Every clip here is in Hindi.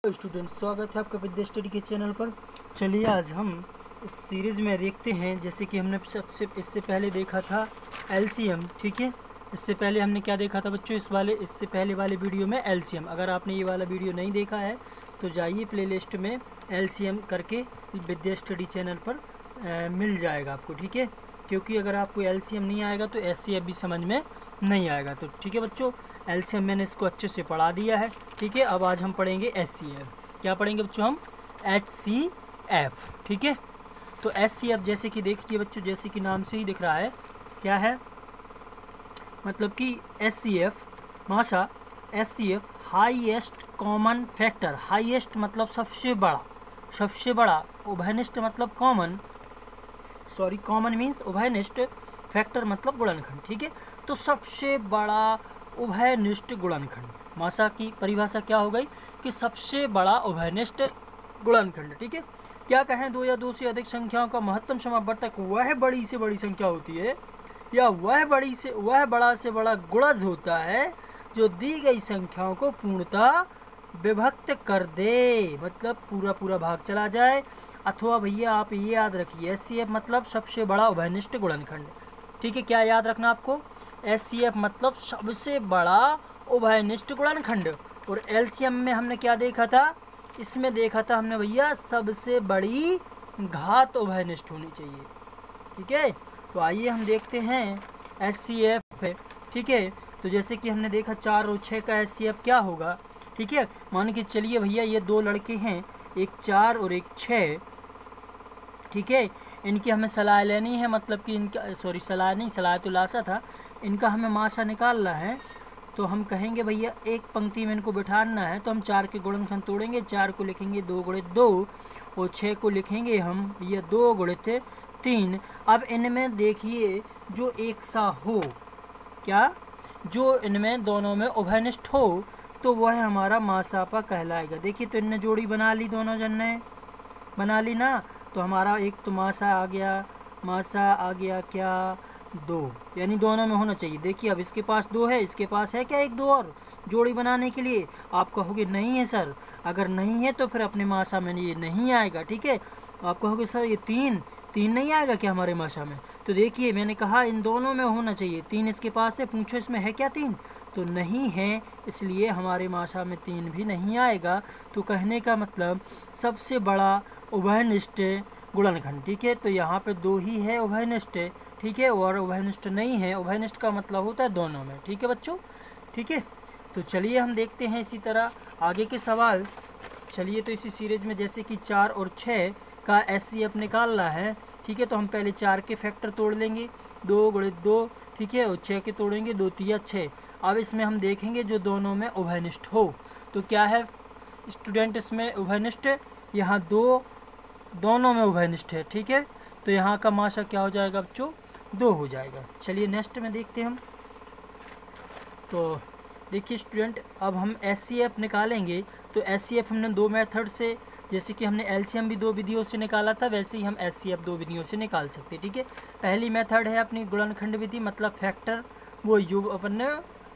स्टूडेंट, स्वागत है आपका विद्या स्टडी के चैनल पर। चलिए आज हम इस सीरीज़ में देखते हैं, जैसे कि हमने इससे पहले देखा था एलसीएम। ठीक है, इससे पहले हमने क्या देखा था बच्चों, इससे पहले वाले वीडियो में एलसीएम। अगर आपने ये वाला वीडियो नहीं देखा है तो जाइए प्लेलिस्ट में एलसीएम करके विद्या स्टडी चैनल पर मिल जाएगा आपको। ठीक है, क्योंकि अगर आपको एलसीएम नहीं आएगा तो एचसीएफ भी समझ में नहीं आएगा। तो ठीक है बच्चों, एलसीएम मैंने इसको अच्छे से पढ़ा दिया है। ठीक है, अब आज हम पढ़ेंगे एचसीएफ। क्या पढ़ेंगे बच्चों हम? एचसीएफ। ठीक है, तो एचसीएफ जैसे कि देखिए बच्चों, जैसे कि नाम से ही दिख रहा है क्या है, मतलब कि एचसीएफ भाषा, HCF highest common factor. Highest मतलब सबसे बड़ा, उभयनिष्ठ मतलब कॉमन, कॉमन मीन्स उभयनिष्ठ, फैक्टर मतलब गुणनखंड। ठीक है, तो सबसे बड़ा उभयनिष्ठ गुणनखंड, मासा की परिभाषा क्या हो गई कि सबसे बड़ा उभयनिष्ठ गुणनखंड। ठीक है, क्या कहें, दो या दो से अधिक संख्याओं का महत्तम समावर्तक वह बड़ी से बड़ी संख्या होती है या वह बड़ा से बड़ा गुणज होता है जो दी गई संख्याओं को पूर्णतः विभक्त कर दे, मतलब पूरा भाग चला जाए। अथवा भैया आप ये याद रखिए, एचसीएफ मतलब सबसे बड़ा उभयनिष्ठ गुणनखंड। ठीक है, क्या याद रखना आपको? एचसीएफ मतलब सबसे बड़ा उभयनिष्ठ गुणनखंड। और एलसीएम में हमने क्या देखा था? इसमें देखा था हमने भैया सबसे बड़ी घात उभयनिष्ठ होनी चाहिए। ठीक है, तो आइए हम देखते हैं एचसीएफ है। ठीक है, तो जैसे कि हमने देखा 4 और 6 का एचसीएफ क्या होगा। ठीक है, मान के चलिए भैया ये दो लड़के हैं, एक 4 और एक 6। ठीक है, इनकी हमें सलाह लेनी है, मतलब कि इनका सलाह तो लाशा था, इनका हमें माशा निकालना है। तो हम कहेंगे भैया एक पंक्ति में इनको बिठाना है, तो हम 4 के गुणनखंड तोड़ेंगे। 4 को लिखेंगे 2 गुणित 2 और 6 को लिखेंगे हम भैया 2 गुणित 3। अब इनमें देखिए जो एक सा हो, क्या जो इनमें दोनों में उभयनिष्ठ हो तो वह हमारा मासापा कहलाएगा। देखिए तो इनने जोड़ी बना ली, दोनों जन ने बना ली ना, तो हमारा एक तो मासा आ गया क्या 2, यानी दोनों में होना चाहिए। देखिए अब इसके पास 2 है, इसके पास है क्या एक 2 और जोड़ी बनाने के लिए? आप कहोगे नहीं है सर, अगर नहीं है तो फिर अपने मासा में ये नहीं आएगा। ठीक है, आप कहोगे सर ये 3 नहीं आएगा क्या हमारे मासा में? तो देखिए मैंने कहा इन दोनों में होना चाहिए। 3 इसके पास है, पूछो इसमें है क्या 3? तो नहीं है, इसलिए हमारे मासा में 3 भी नहीं आएगा। तो कहने का मतलब सबसे बड़ा उभयनिष्ठ गुणनखंड। ठीक है, तो यहाँ पे 2 ही है उभयनिष्ठ। ठीक है, और उभयनिष्ठ नहीं है, उभयनिष्ठ का मतलब होता है दोनों में। ठीक है बच्चों, ठीक है, तो चलिए हम देखते हैं इसी तरह आगे के सवाल। चलिए तो इसी सीरीज में जैसे कि 4 और 6 का एचसीएफ निकालना है। ठीक है, तो हम पहले 4 के फैक्टर तोड़ लेंगे, 2 गुणित 2। ठीक है, और 6 के तोड़ेंगे 2 तिया 6। अब इसमें हम देखेंगे जो दोनों में उभयनिष्ठ हो, तो क्या है स्टूडेंट इसमें उभयनिष्ठ? यहाँ दोनों में उभयनिष्ठ है। ठीक है, तो यहाँ का माशा क्या हो जाएगा बच्चों? 2 हो जाएगा। चलिए नेक्स्ट में देखते हैं हम। तो देखिए स्टूडेंट, अब हम एचसीएफ निकालेंगे। तो एचसीएफ हमने 2 मेथड से, जैसे कि हमने एलसीएम भी 2 विधियों से निकाला था, वैसे ही हम एचसीएफ 2 विधियों से निकाल सकते हैं। ठीक है, पहली मेथड है अपनी गुणनखंड विधि, मतलब फैक्टर, वो जो अपन ने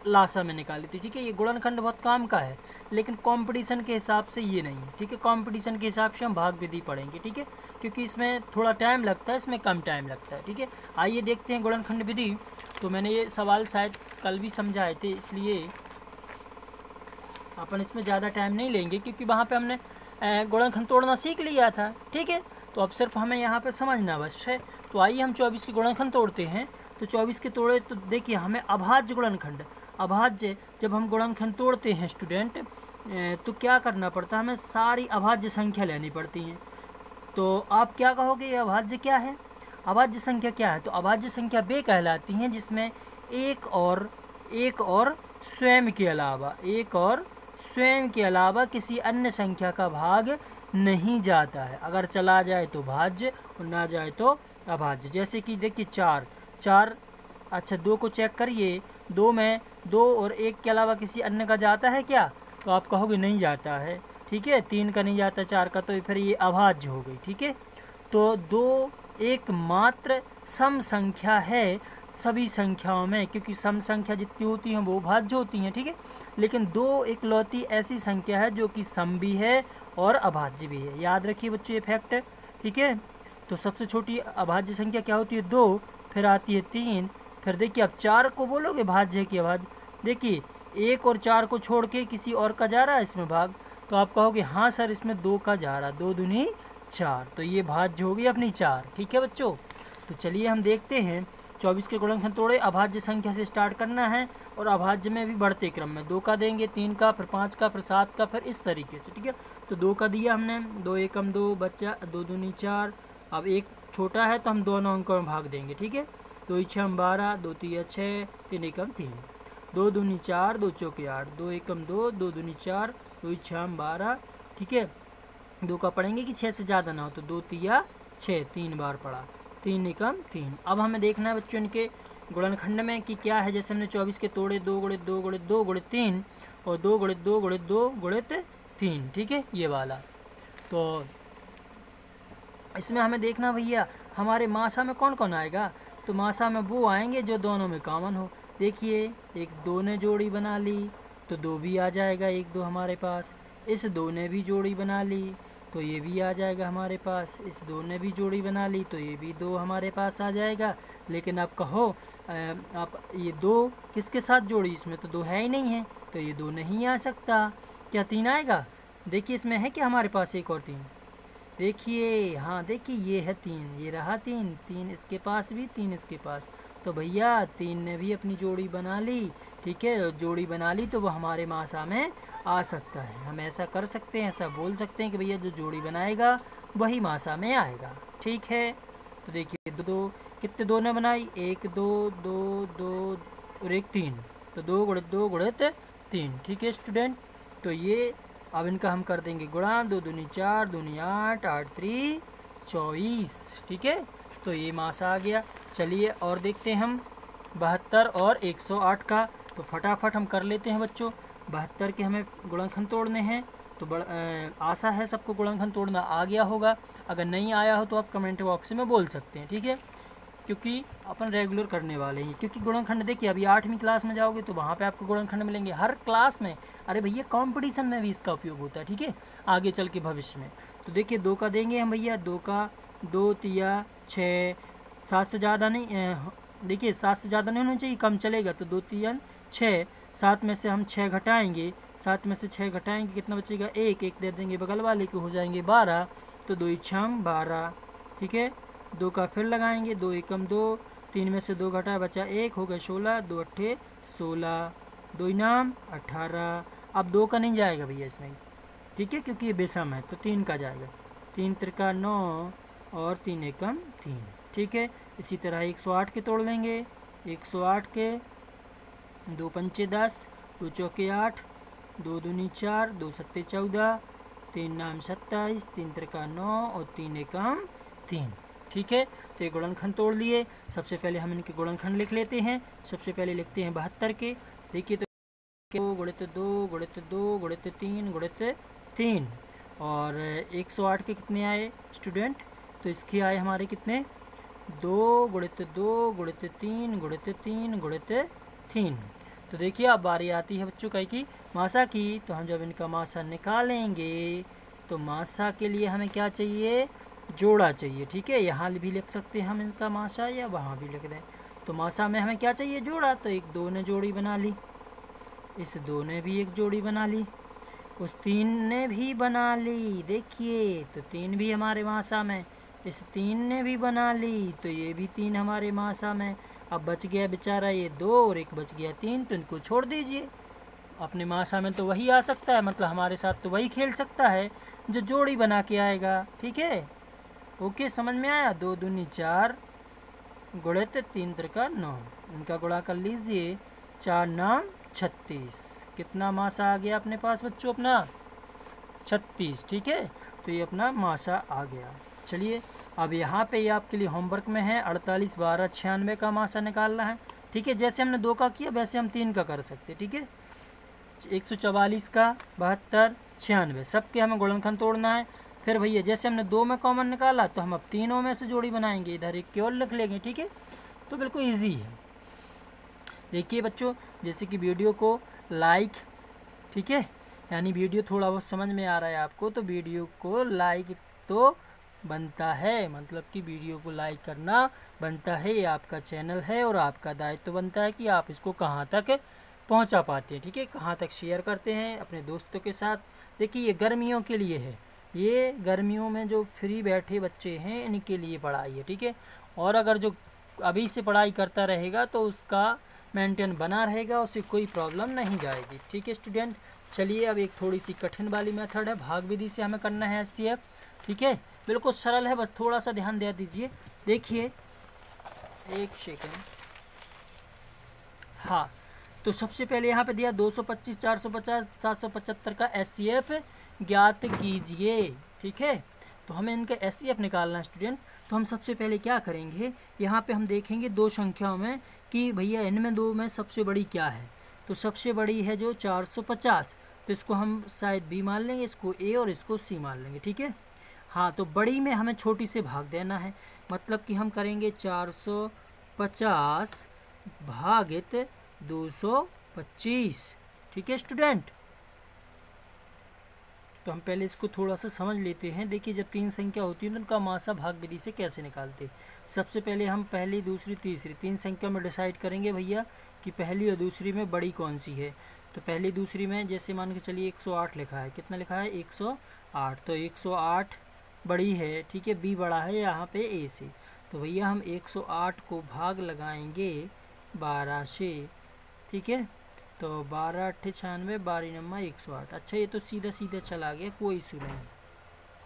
लाशा में निकाली थी। ठीक है, ये गुणनखंड बहुत काम का है, लेकिन कंपटीशन के हिसाब से ये नहीं है। ठीक है, कंपटीशन के हिसाब से हम भाग विधि पढ़ेंगे। ठीक है, क्योंकि इसमें थोड़ा टाइम लगता है, इसमें कम टाइम लगता है। ठीक है, आइए देखते हैं गुणनखंड विधि। तो मैंने ये सवाल शायद कल भी समझाए थे, इसलिए अपन इसमें ज़्यादा टाइम नहीं लेंगे, क्योंकि वहाँ पे हमने गुणनखंड तोड़ना सीख लिया था। ठीक है, तो अब सिर्फ हमें यहाँ पे समझना बस है। तो आइए हम 24 के गुणनखंड तोड़ते हैं। तो 24 के तोड़े तो देखिए हमें अभाज्य गुणनखंड, अभाज्य जब हम गुणनखंड तोड़ते हैं स्टूडेंट, तो क्या करना पड़ता है, हमें सारी अभाज्य संख्या लेनी पड़ती हैं। तो आप क्या कहोगे, ये अभाज्य क्या है? अभाज्य संख्या क्या है? तो अभाज्य संख्या वे कहलाती हैं जिसमें एक और स्वयं के अलावा किसी अन्य संख्या का भाग नहीं जाता है। अगर चला जाए तो भाज्य और ना जाए तो अभाज्य। जैसे कि देखिए 4, अच्छा 2 को चेक करिए, 2 में 2 और 1 के अलावा किसी अन्य का जाता है क्या? तो आप कहोगे नहीं जाता है। ठीक है, 3 का नहीं जाता, 4 का, तो फिर ये अभाज्य हो गई। ठीक है, तो 2 एकमात्र सम संख्या है सभी संख्याओं में, क्योंकि सम संख्या जितनी होती हैं वो भाज्य होती हैं, ठीक है। लेकिन दो इकलौती ऐसी संख्या है जो कि सम भी है और अभाज्य भी है। याद रखिए बच्चों ये फैक्ट है, ठीक है। तो सबसे छोटी अभाज्य संख्या क्या होती है? 2, फिर आती है 3, फिर देखिए अब 4 को बोलोगे भाज्य है कि अभाज्य। देखिए 1 और 4 को छोड़ के किसी और का जा रहा है इसमें भाग, तो आप कहोगे हाँ सर इसमें 2 का जा रहा, 2 दूनी 4, तो ये भाज्य होगी अपनी 4, ठीक है बच्चों। तो चलिए हम देखते हैं 24 के गुणनखंड तोड़े। अभाज्य संख्या से स्टार्ट करना है और अभाज्य में भी बढ़ते क्रम में 2 का देंगे, 3 का, फिर 5 का, फिर 7 का, फिर इस तरीके से, ठीक है। तो 2 का दिया हमने, 2 एकम 2 बच्चा, 2 दूनी 4। अब एक छोटा है तो हम दोनों अंकों में भाग देंगे, ठीक है। 2 छम 12, 2 तिया 6, 3 एकम 3, 2 दूनी 4, 2 चौके 8, 2 एकम 2, 2 दूनी 4, 2 छम 12, ठीक है। 2 का पढ़ेंगे कि 6 से ज़्यादा ना हो, तो 2 तिया 6, 3 बार पढ़ा, 3 एकम 3। अब हमें देखना है बच्चों इनके गुणनखंड में कि क्या है। जैसे हमने 24 के तोड़े 2 गुणित 2 गुणित 2 गुणित 3 और 2 गुणित 2 गुणित 2 गुणित 3, ठीक है, ये वाला। तो इसमें हमें देखना भैया हमारे मासा में कौन कौन आएगा। तो मासा में वो आएंगे जो दोनों में कॉमन हो। देखिए एक 2 ने जोड़ी बना ली तो 2 भी आ जाएगा, 1 2 हमारे पास। इस 2 ने भी जोड़ी बना ली तो ये भी आ जाएगा हमारे पास। इस 2 ने भी जोड़ी बना ली तो ये भी 2 हमारे पास आ जाएगा। लेकिन आप कहो आप ये 2 किसके साथ जोड़ी, इसमें तो 2 है ही नहीं है, तो ये 2 नहीं आ सकता। क्या 3 आएगा? देखिए इसमें है क्या हमारे पास एक और 3, देखिए हाँ देखिए ये है 3, ये रहा 3, 3 इसके पास भी, 3 इसके पास। तो भैया 3 ने भी अपनी जोड़ी बना ली, ठीक है। जोड़ी बना ली तो वो हमारे मासा में आ सकता है। हम ऐसा कर सकते हैं, ऐसा बोल सकते हैं कि भैया जो जोड़ी बनाएगा वही मासा में आएगा, ठीक है। तो देखिए 2 कितने 2 ने बनाई, 1 2 2 2 और 1 3, तो 2 गुणित 2 गुणित 3, ठीक है स्टूडेंट। तो ये अब इनका हम कर देंगे गुणा, 2 दूनी 4, दूनी 8, 8 3 24, ठीक है। तो ये मासा आ गया। चलिए और देखते हैं हम 72 और 108 का। तो फटाफट हम कर लेते हैं बच्चों। 72 के हमें गुणनखंड तोड़ने हैं, तो आशा है सबको गुणनखंड तोड़ना आ गया होगा। अगर नहीं आया हो तो आप कमेंट बॉक्स में बोल सकते हैं, ठीक है, क्योंकि अपन रेगुलर करने वाले हैं। क्योंकि गुणनखंड देखिए अभी 8वीं क्लास में जाओगे तो वहाँ पे आपको गुणनखंड मिलेंगे हर क्लास में। अरे भैया कंपटीशन में भी इसका उपयोग होता है, ठीक है, आगे चल के भविष्य में। तो देखिए 2 का देंगे हम भैया, 2 का 2 तिया 6, 7 से ज़्यादा नहीं, देखिए 7 से ज़्यादा नहीं होना चाहिए, कम चलेगा। तो 2 तिया 6, 7 में से हम 6 घटाएंगे, 7 में से 6 घटाएंगे कितना बचेगा, 1 1 दे देंगे बगल वाले को, हो जाएंगे 12। तो 2 छम 12, ठीक है। 2 का फिर लगाएंगे, 2 एकम 2, 3 में से 2 घटा बचा 1, हो गया 16, 2 अट्ठे 16, 2 इनाम 18। अब 2 का नहीं जाएगा भैया इसमें, ठीक है, क्योंकि ये बेसम है, तो 3 का जाएगा। 3 त्रिका 9 और 3 एकम 3, ठीक है। इसी तरह 108 के तोड़ लेंगे। 108 के 2 पंचे 10, 2 चौके 8, 2 दूनी 4, 2 सत्ते 14, 3 नाम 27, 3 त्रिका 9 और 3 एकम 3, ठीक है। तो ये गुणनखंड तोड़ लिए। सबसे पहले हम इनके गुणनखंड लिख लेते हैं। सबसे पहले लिखते हैं 72 के। देखिए तो 2 गुणित 2 गुणित 2 गुणित 3 गुणित 3 और 108 के कितने आए स्टूडेंट? तो इसके आए हमारे कितने, 2 गुणित 2 गुणित 3 गुणित 3 गुणित 3। तो देखिए अब बारी आती है बच्चों कई की मासा की। तो हम जब इनका मासा निकालेंगे तो मासा के लिए हमें क्या चाहिए, जोड़ा चाहिए, ठीक है। यहाँ भी लिख सकते हैं हम इनका मासा, या वहाँ भी लिख दें। तो मासा में हमें क्या चाहिए, जोड़ा। तो 1 2 ने जोड़ी बना ली, इस 2 ने भी एक जोड़ी बना ली, उस 3 ने भी बना ली, देखिए तो 3 भी हमारे मासा में, इस 3 ने भी बना ली, तो ये भी 3 हमारे मासा में। अब बच गया बेचारा ये 2 और एक बच गया 3, तो इनको छोड़ दीजिए। अपने मासा में तो वही आ सकता है, मतलब हमारे साथ तो वही खेल सकता है जो जोड़ी बना के आएगा, ठीक है। ओके, समझ में आया। 2 दूनी 4 गुणित 3 त्रिका 9, इनका गुणा कर लीजिए, 4 नाम 36। कितना मासा आ गया अपने पास बच्चों, अपना 36, ठीक है। तो ये अपना मासा आ गया। चलिए अब यहाँ पे ये आपके लिए होमवर्क में है, 48 12 96 का मासा निकालना है, ठीक है। जैसे हमने 2 का किया वैसे हम 3 का कर सकते हैं, ठीक है। 144 का 72 96 सबके हमें गुणनखंड तोड़ना है। फिर भैया जैसे हमने 2 में कॉमन निकाला तो हम अब तीनों में से जोड़ी बनाएंगे, इधर एक की और लिख लेंगे, ठीक है। तो बिल्कुल ईजी है। देखिए बच्चों, जैसे कि वीडियो को लाइक, ठीक है, यानी वीडियो थोड़ा बहुत समझ में आ रहा है आपको, तो वीडियो को लाइक तो बनता है, मतलब कि वीडियो को लाइक करना बनता है, ये आपका चैनल है और आपका दायित्व बनता है कि आप इसको कहाँ तक पहुँचा पाते हैं, ठीक है, कहाँ तक शेयर करते हैं अपने दोस्तों के साथ। देखिए ये गर्मियों के लिए है, ये गर्मियों में जो फ्री बैठे बच्चे हैं इनके लिए पढ़ाई है, ठीक है। और अगर जो अभी से पढ़ाई करता रहेगा तो उसका मेंटेन बना रहेगा, उससे कोई प्रॉब्लम नहीं जाएगी, ठीक है स्टूडेंट। चलिए अब एक थोड़ी सी कठिन वाली मेथड है, भाग विधि से हमें करना है HCF, ठीक है, बिल्कुल सरल है, बस थोड़ा सा ध्यान दे दीजिए। देखिए एक सेकंड, हाँ, तो सबसे पहले यहाँ पे दिया 225, 450, 775 का HCF ज्ञात कीजिए, ठीक है। तो हमें इनका HCF निकालना है स्टूडेंट। तो हम सबसे पहले क्या करेंगे, यहाँ पे हम देखेंगे दो संख्याओं में कि भैया इनमें दो में सबसे बड़ी क्या है। तो सबसे बड़ी है जो 450, तो इसको हम शायद B मान लेंगे, इसको A और इसको C मान लेंगे, ठीक है। हाँ, तो बड़ी में हमें छोटी से भाग देना है, मतलब कि हम करेंगे 450 भागित 225, ठीक है स्टूडेंट। तो हम पहले इसको थोड़ा सा समझ लेते हैं। देखिए जब तीन संख्या होती है तो उनका मासा भाग विधि से कैसे निकालते। सबसे पहले हम पहली, दूसरी, तीसरी तीन संख्या में डिसाइड करेंगे भैया कि पहली और दूसरी में बड़ी कौन सी है। तो पहली दूसरी में जैसे मान के चलिए 108 लिखा है, कितना लिखा है 108, तो 108 बड़ी है, ठीक है, B बड़ा है यहाँ पे A से। तो भैया हम 108 को भाग लगाएंगे 12 से, ठीक है। तो 12 8 96, 12 नम्मा 108। अच्छा ये तो सीधा सीधा चला गया, कोई इशू नहीं,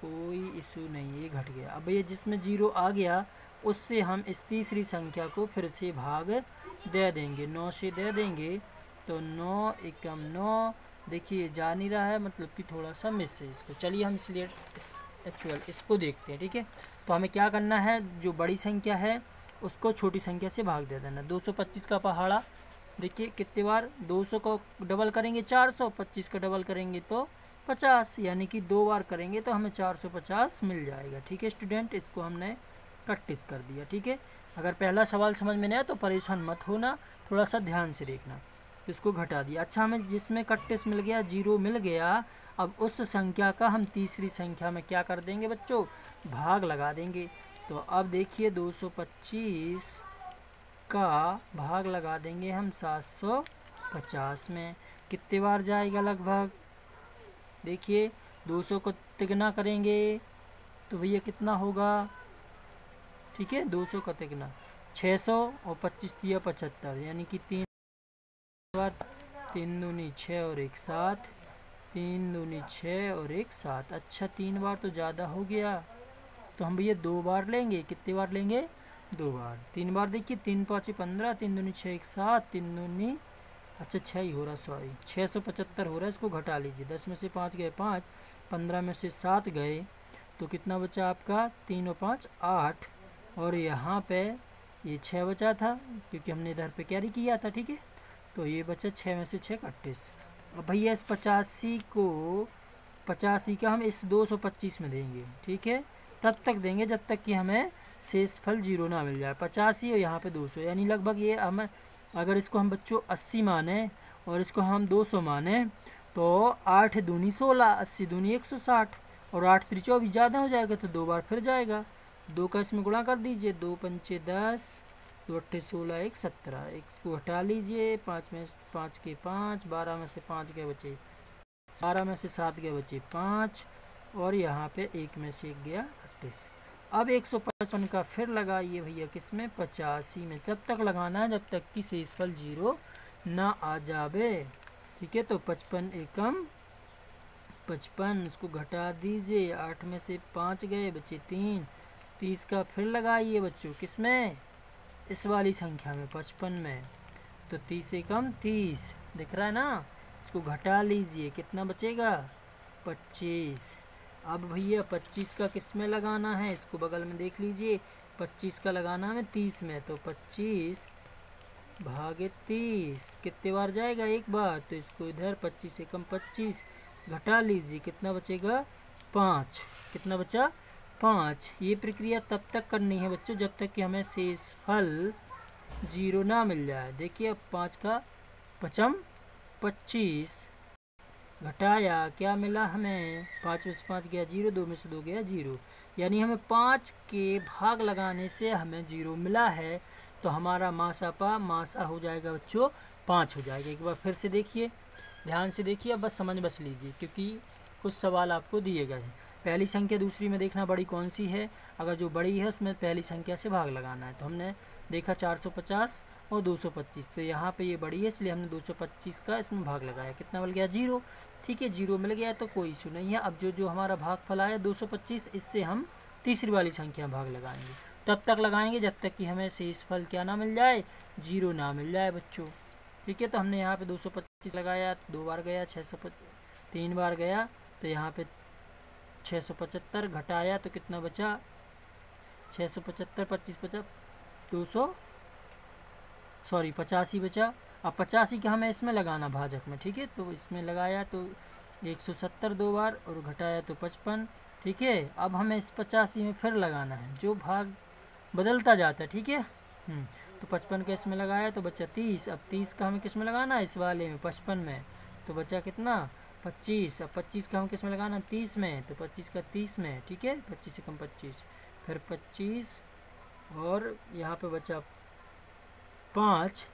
कोई इशू नहीं, ये घट गया। अब भैया जिसमें 0 आ गया उससे हम इस तीसरी संख्या को फिर से भाग दे देंगे, 9 से दे देंगे। तो 9 एकम 9, देखिए जा नहीं रहा है, मतलब कि थोड़ा सा मिस है इसको। चलिए हम इसलिए इसको देखते हैं, ठीक है। तो हमें क्या करना है, जो बड़ी संख्या है उसको छोटी संख्या से भाग दे देना। 225 का पहाड़ा देखिए कितने बार, 200 को डबल करेंगे 400, 25 का डबल करेंगे तो 50, यानी कि 2 बार करेंगे तो हमें 450 मिल जाएगा, ठीक है स्टूडेंट। इसको हमने कट्टिस कर दिया, ठीक है। अगर पहला सवाल समझ में नहीं आया तो परेशान मत होना, थोड़ा सा ध्यान से देखना। तो इसको घटा दिया। अच्छा हमें जिसमें कट्टिस मिल गया, 0 मिल गया, अब उस संख्या का हम तीसरी संख्या में क्या कर देंगे बच्चों, भाग लगा देंगे। तो अब देखिए 225 का भाग लगा देंगे हम 750 में, कितने बार जाएगा लगभग, देखिए 200 को तिगुना करेंगे तो भैया कितना होगा, ठीक है, 200 का तिगुना 600 और 25 दिया 75, यानी कि 3 बार, 3 दूनी 6 और 1 7, 3 दूनी 6 और 1 7। अच्छा 3 बार तो ज़्यादा हो गया, तो हम भैया 2 बार लेंगे, कितने बार लेंगे, 2 बार। 3 बार देखिए 3 5 15, 3 दूनी 6 1 7, 3 दूनी, अच्छा 6 ही हो रहा, सॉरी 675 हो रहा है, इसको घटा लीजिए। 10 में से 5 गए 5, 15 में से 7 गए, तो कितना बचा आपका, 3 और 5 8, और यहाँ पे ये 6 बचा था क्योंकि हमने इधर पे कैरी किया था, ठीक है। तो ये बचा 6 में से 6 31। अब भैया इस 85 का हम इस 225 में देंगे, ठीक है, तब तक देंगे जब तक कि हमें शेषफल 0 ना मिल जाए। 85 और यहाँ पे 200, यानी लगभग ये हमें, अगर इसको हम बच्चों 80 माने और इसको हम 200 माने तो 8 दूनी 16, 80 दूनी 160, और 8 3 24 ज़्यादा हो जाएगा, तो 2 बार फिर जाएगा। 2 का इसमें गुणा कर दीजिए, 2 पंचे 10, 2 अट्ठे 16, 1 17, इसको हटा लीजिए, 5 में 5 के 5, 12 में से 5 के बचे 12 में से 7 के बचे 5, और यहाँ पे 1 में से 1 गया 38। अब 155 का फिर लगाइए भैया किसमें, 85 में, जब तक लगाना है जब तक कि शेषफल 0 ना आ जावे, ठीक है। तो 55 एकम 55, उसको घटा दीजिए, 8 में से 5 गए बचे 3, 30 का फिर लगाइए बच्चों किसमें, इस वाली संख्या में 55 में, तो 30 एकम 30, दिख रहा है ना, इसको घटा लीजिए, कितना बचेगा 25। अब भैया 25 का किस में लगाना है, इसको बगल में देख लीजिए, 25 का लगाना है 30 में, तो 25 भागे 30 कितने बार जाएगा, एक बार, तो इसको इधर 25 एकम 25 घटा लीजिए, कितना बचेगा 5, कितना बचा 5। ये प्रक्रिया तब तक करनी है बच्चों जब तक कि हमें शेषफल जीरो ना मिल जाए। देखिए अब 5 का 5 25 घटाया, क्या मिला हमें, 5 में से 5 गया 0, 2 में से 2 गया 0, यानी हमें 5 के भाग लगाने से हमें 0 मिला है। तो हमारा मासा हो जाएगा बच्चों 5 हो जाएगा। एक बार फिर से देखिए, ध्यान से देखिए, अब बस समझ बस लीजिए क्योंकि कुछ सवाल आपको दिए गए हैं। पहली संख्या दूसरी में देखना बड़ी कौन सी है, अगर जो बड़ी है उसमें पहली संख्या से भाग लगाना है। तो हमने देखा 450 और 225, तो यहाँ पे ये बड़ी है इसलिए हमने 225 का इसमें भाग लगाया, कितना मिल गया 0। ठीक है, 0 मिल गया तो कोई इशू नहीं है। अब जो हमारा भागफल आया 225, इससे हम तीसरी वाली संख्या भाग लगाएंगे। तब तक लगाएंगे जब तक कि हमें शेष फल क्या ना मिल जाए, 0 ना मिल जाए बच्चों। ठीक है, तो हमने यहाँ पे 225 लगाया, 2 बार गया, 3 बार गया, तो यहाँ पे 675 घटाया तो कितना बचा, 675 25 50 85 बचा। अब 85 का हमें इसमें लगाना भाजक में। ठीक है, तो इसमें लगाया तो 170 2 बार और घटाया तो 55। ठीक है, अब हमें इस 85 में फिर लगाना है, जो भाग बदलता जाता है। ठीक है, तो 55 का इसमें लगाया तो बचा 30। अब 30 का हमें किस में लगाना, इस वाले में 55 में, तो बचा कितना 25। अब 25 का हम किस में लगाना, 30 में, तो 25 का 30 में। ठीक है, 25 से कम 25, फिर 25 और यहाँ पे बचा 5।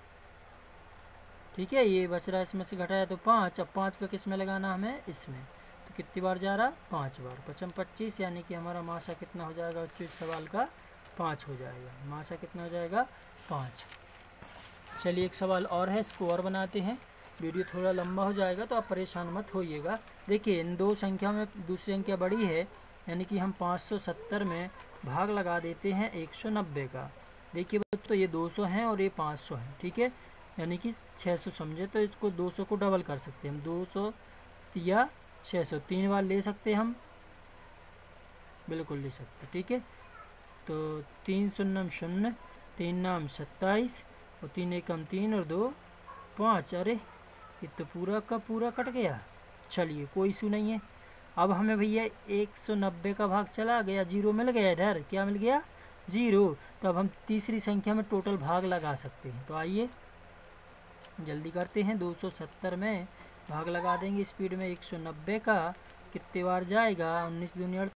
ठीक है, ये बच रहा है, इसमें से घटाया तो 5। अब 5 का किस में लगाना हमें, इसमें, तो कितनी बार जा रहा, 5 बार। 5 25, यानी कि हमारा मासा कितना हो जाएगा बच्चों, इस सवाल का 5 हो जाएगा। मासा कितना हो जाएगा, 5। चलिए एक सवाल और है, इसको और बनाते हैं, वीडियो थोड़ा लंबा हो जाएगा तो आप परेशान मत होइएगा। देखिए इन दो संख्या में दूसरी संख्या बड़ी है, यानी कि हम 570 में भाग लगा देते हैं 190 का। देखिए तो ये 200 हैं और ये 500 हैं। ठीक है, यानी कि 600 समझे, तो इसको 200 को डबल कर सकते हैं हम, 200 या 600 3 बार ले सकते हैं हम, बिल्कुल ले सकते हैं। ठीक है, तो 3 शून्य 0, 3 नाम 27 और 3 एकम 3 और 2 5। अरे ये तो पूरा का पूरा कट गया। चलिए कोई इशू नहीं है। अब हमें भैया 190 का भाग चला गया, 0 मिल गया, इधर क्या मिल गया 0। तो अब हम तीसरी संख्या में टोटल भाग लगा सकते हैं। तो आइए जल्दी करते हैं, 270 में भाग लगा देंगे स्पीड में 190 का, कितने बार जाएगा, 19 दूनी